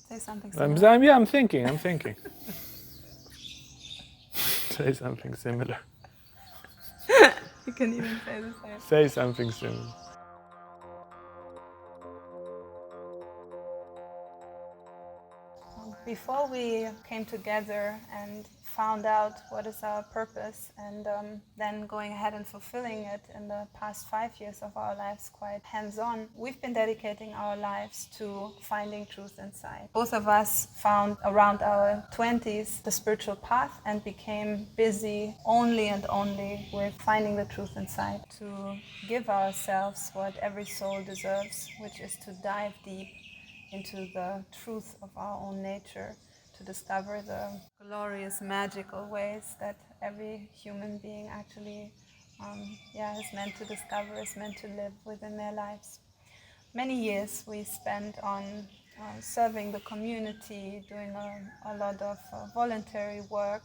Say something similar. I'm thinking. Say something similar. You can even say the same. Say something similar. Before we came together and found out what is our purpose and then going ahead and fulfilling it in the past 5 years of our lives quite hands-on, we've been dedicating our lives to finding truth inside. Both of us found around our 20s the spiritual path and became busy only and only with finding the truth inside, to give ourselves what every soul deserves, which is to dive deep into the truth of our own nature, to discover the glorious, magical ways that every human being actually is meant to discover, is meant to live within their lives. Many years we spent on serving the community, doing a lot of voluntary work,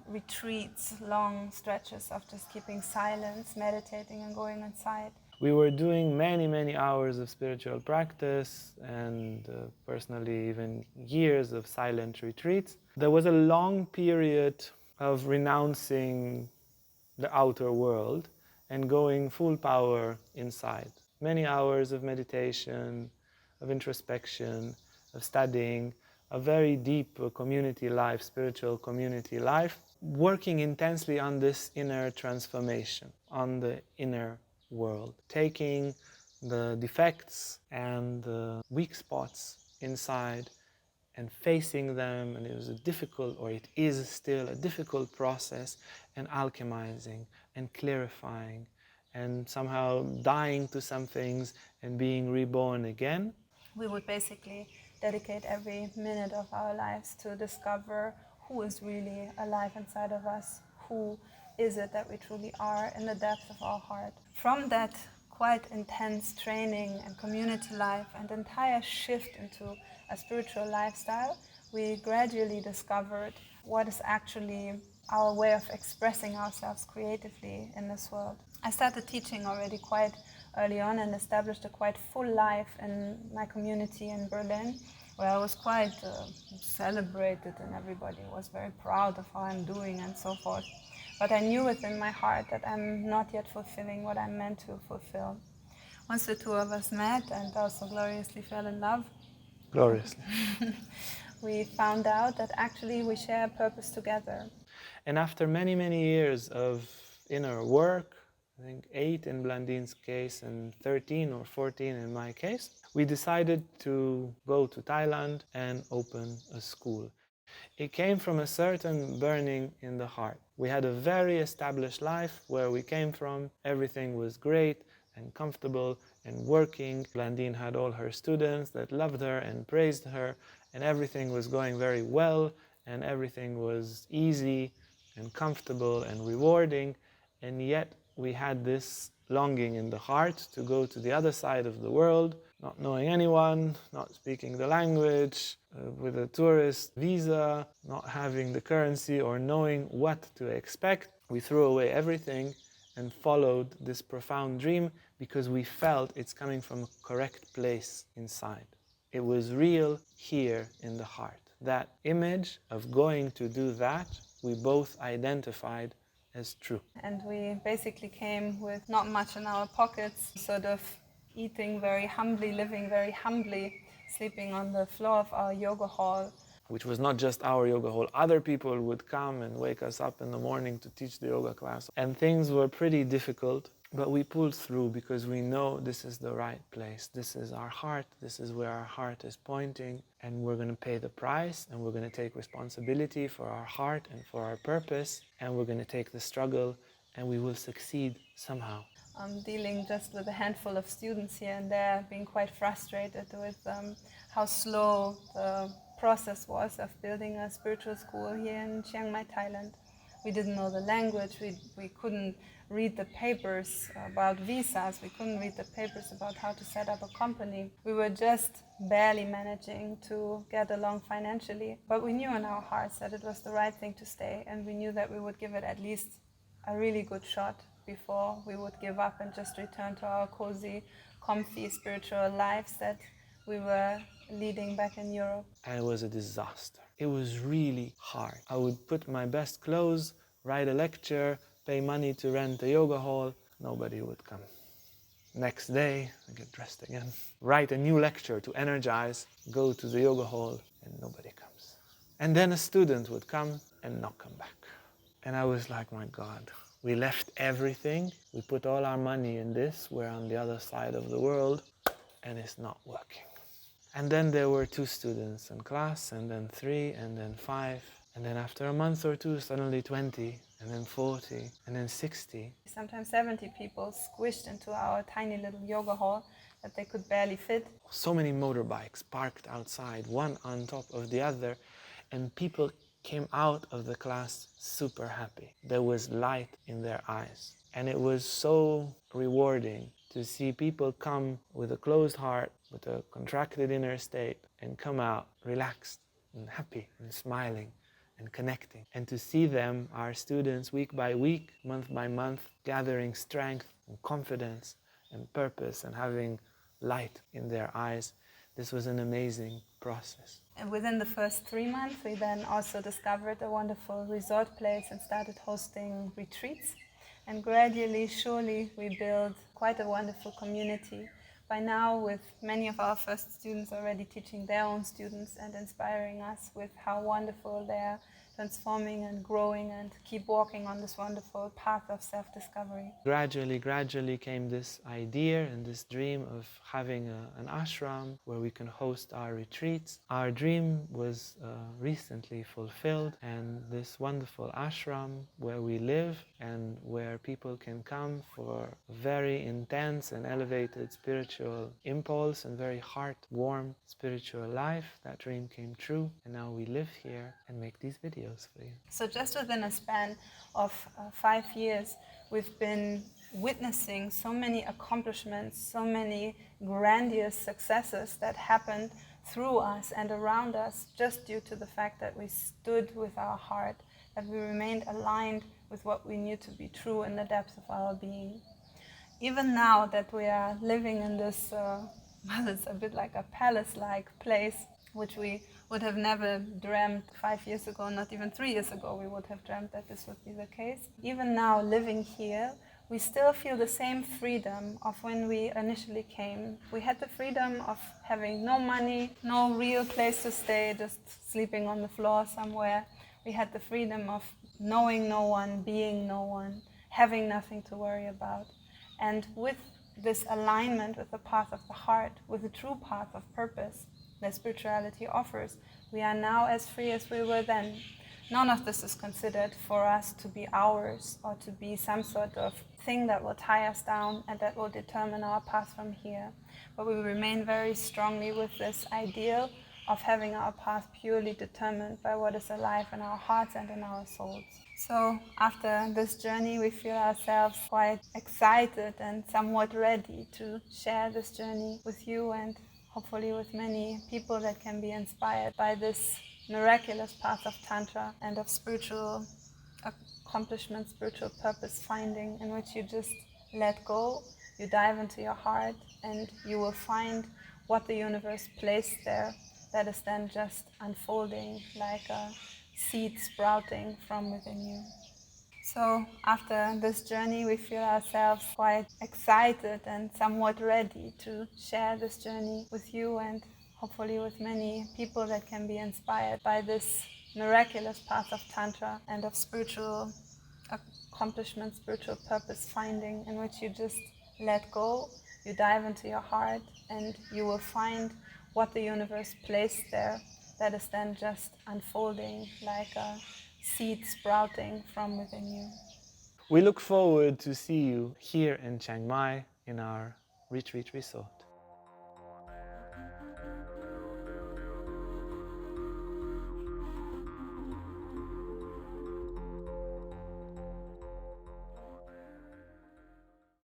retreats, long stretches of just keeping silence, meditating and going inside. We were doing many hours of spiritual practice and personally even years of silent retreats. There was a long period of renouncing the outer world and going full power inside. Many hours of meditation, of introspection, of studying, a very deep community life, spiritual community life, working intensely on this inner transformation, on the inner world, taking the defects and the weak spots inside and facing them, and it was a difficult, or it is still a difficult process, and alchemizing and clarifying and somehow dying to some things and being reborn again. We would basically dedicate every minute of our lives to discover who is really alive inside of us, who is it that we truly are in the depth of our heart. From that quite intense training and community life and entire shift into a spiritual lifestyle, we gradually discovered what is actually our way of expressing ourselves creatively in this world. I started teaching already quite early on and established a quite full life in my community in Berlin, where I was quite celebrated and everybody was very proud of how I'm doing and so forth. But I knew within my heart that I'm not yet fulfilling what I'm meant to fulfill. Once the two of us met and also gloriously fell in love, Gloriously. we found out that actually we share a purpose together. And after many years of inner work, I think 8 in Blandine's case and 13 or 14 in my case, we decided to go to Thailand and open a school. It came from a certain burning in the heart. We had a very established life where we came from. Everything was great and comfortable and working. Blandine had all her students that loved her and praised her, and everything was going very well, and everything was easy and comfortable and rewarding. And yet we had this longing in the heart to go to the other side of the world, not knowing anyone, not speaking the language, with a tourist visa, not having the currency or knowing what to expect. We threw away everything and followed this profound dream because we felt it's coming from a correct place inside. It was real here in the heart. That image of going to do that, we both identified as true. And we basically came with not much in our pockets, sort of eating very humbly, living very humbly, sleeping on the floor of our yoga hall. Which was not just our yoga hall. Other people would come and wake us up in the morning to teach the yoga class. And things were pretty difficult, but we pulled through because we know this is the right place. This is our heart. This is where our heart is pointing. And we're going to pay the price, and we're going to take responsibility for our heart and for our purpose. And we're going to take the struggle, and we will succeed somehow. Dealing just with a handful of students here and there, being quite frustrated with how slow the process was of building a spiritual school here in Chiang Mai, Thailand. We didn't know the language, we couldn't read the papers about visas, we couldn't read the papers about how to set up a company. We were just barely managing to get along financially, but we knew in our hearts that it was the right thing to stay, and we knew that we would give it at least a really good shot before we would give up and just return to our cozy, comfy spiritual lives that we were leading back in Europe. And it was a disaster. It was really hard. I would put my best clothes, write a lecture, pay money to rent a yoga hall. Nobody would come. Next day, I get dressed again, write a new lecture to energize, go to the yoga hall, and nobody comes. And then a student would come and not come back. And I was like, my God, we left everything. We put all our money in this. We're on the other side of the world, and it's not working. And then there were 2 students in class, and then 3, and then 5. And then after a month or 2, suddenly 20, and then 40, and then 60. Sometimes 70 people squished into our tiny little yoga hall that they could barely fit. So many motorbikes parked outside, one on top of the other, and people came out of the class super happy. There was light in their eyes. And it was so rewarding to see people come with a closed heart, with a contracted inner state, and come out relaxed and happy and smiling and connecting. And to see them, our students, week by week, month by month, gathering strength and confidence and purpose and having light in their eyes. This was an amazing process. And within the first 3 months, we then also discovered a wonderful resort place and started hosting retreats. And gradually, surely, we built quite a wonderful community. By now, with many of our first students already teaching their own students and inspiring us with how wonderful they're transforming and growing and keep walking on this wonderful path of self-discovery. Gradually came this idea and this dream of having an ashram where we can host our retreats. Our dream was recently fulfilled, and this wonderful ashram where we live and where people can come for a very intense and elevated spiritual impulse and very heart-warm spiritual life. That dream came true, and now we live here and make these videos for you. So just within a span of 5 years, we've been witnessing so many accomplishments, so many grandiose successes that happened through us and around us just due to the fact that we stood with our heart, that we remained aligned with what we knew to be true in the depths of our being. Even now that we are living in this, well, it's a bit like a palace-like place, which we would have never dreamt 5 years ago, not even 3 years ago, we would have dreamt that this would be the case. Even now, living here, we still feel the same freedom of when we initially came. We had the freedom of having no money, no real place to stay, just sleeping on the floor somewhere. We had the freedom of knowing no one, being no one, having nothing to worry about. And with this alignment with the path of the heart, with the true path of purpose that spirituality offers, we are now as free as we were then. None of this is considered for us to be ours or to be some sort of thing that will tie us down and that will determine our path from here. But we remain very strongly with this ideal of having our path purely determined by what is alive in our hearts and in our souls. So after this journey, we feel ourselves quite excited and somewhat ready to share this journey with you and hopefully with many people that can be inspired by this miraculous path of Tantra and of spiritual accomplishment, spiritual purpose finding, in which you just let go, you dive into your heart, and you will find what the universe placed there that is then just unfolding like a seed sprouting from within you. So after this journey, we feel ourselves quite excited and somewhat ready to share this journey with you and hopefully with many people that can be inspired by this miraculous path of Tantra and of spiritual accomplishment, spiritual purpose finding, in which you just let go, you dive into your heart, and you will find what the universe placed there that is then just unfolding like a seed sprouting from within you. We look forward to see you here in Chiang Mai in our retreat resort.